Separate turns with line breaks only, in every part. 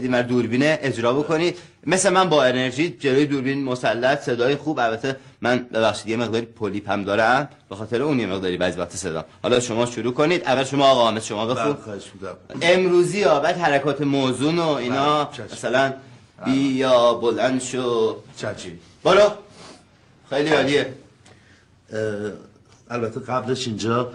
این دوربینه اجرا بکنید مثل من با انرژی جلوی دوربین مسلط صدای خوب. البته من ببخشید یه مقداری پولیپ هم دارم به خاطر اون یه مقداری بعضی وقت صدا. حالا شما شروع کنید. اول شما آقا حامد شما بخون. امروزی بعد حرکات موزون و اینا مثلا بیا بلند شو
چچی
برو. خیلی عالیه.
البته قبلش اینجا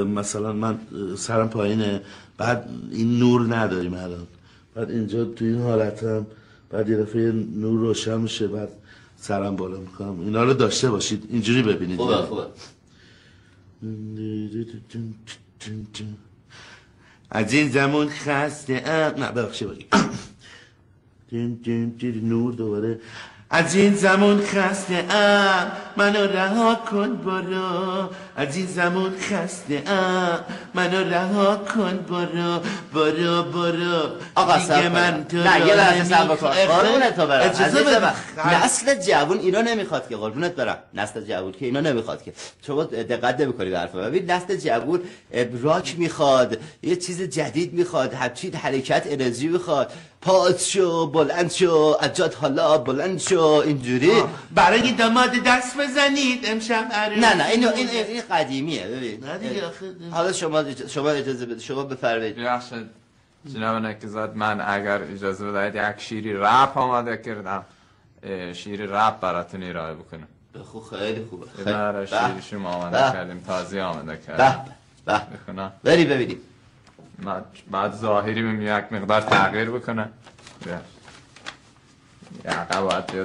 مثلا من سرم پایینه، بعد این نور نداریم الان، بعد اینجا تو این حالتم بعد یه دفعه نور روشن میشه بعد سرم بالا میکنم. اینا رو داشته باشید اینجوری ببینید.
خوبه.
از این زمان خسته نه ببخشید نور دوباره. از این زمان خسته منو رها کن برو. از این زمان خسته منو رها کن برو. برو
آقا دیگه من تو نه یه لحظه صبر کن قربونت برم. اجازه بده. نسل جوون اینا نمیخواد که قربونت برم. نسل جوون که اینا نمیخواد که شما دقت نمی‌کنی به حرفا. ببین نسل جوون راک میخواد، یه چیز جدید میخواد، همچین حرکت انرژی میخواد. پات شو بلند شو عجات حالا بلند شو اینجوری.
برای داماد دست بزنید امشب
نه این قدیمیه. ببین حالا شما اجازه بده شما بفرمایید.
ببخشید جناب نکزاد من اگر اجازه بدهید یک شیری رپ آماده کردم، شیری رپ براتون ارائه بکنم.
خیلی خوبه.
خیلی شیری شما آماده کردیم، تازه آماده کردیم.
بخونم بری ببینیم.
بعد ظاهری بیم یک مقدار تغییر بکنه.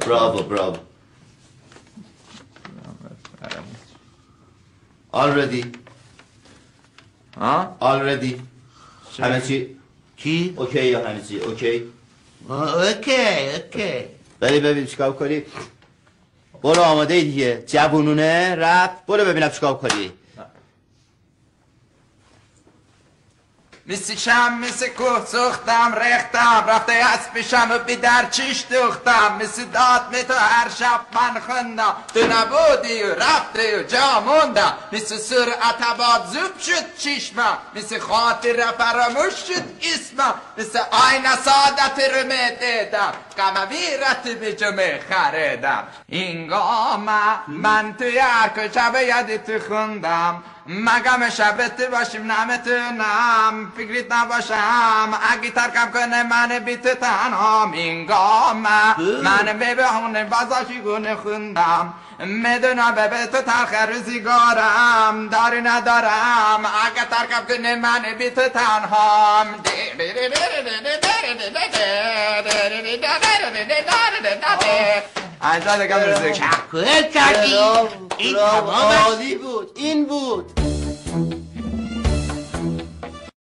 براو. already همه چی
کی؟
اوکی یا همه چی اوکی؟
اوکی
بری ببین چیکار کنی. برو آماده دیگه جوونونه رفت. برو ببینم چیکار کنی.
مثل شم مثل کوه سوختم ریختم رفته از پیشم و بی در چیش دوختم. مثل داد می تو هر شب من خوندم تو نبودی و رفتی و جا موندم. مثل سرعت باد زوب شد چشمم، مثل خاطر فراموش شد اسمم. مثل آینه سعادت رو می دیدم غم ویرت به جو می خریدم. اینگاه من توی هر کجا به یادت خوندم. مگم شبت باشیم نمیتونم فکریت نباشم اگه ترکم کنه من بی تو تنهام. اینگاه من به بهونه بازاشی گونه خوندم. میدونم به تو تلخ روزگارم داری ندارم اگه ترکم کنه من بی تو تنهام. انجا دیگه موزیک
این تمام عالی بود. این بود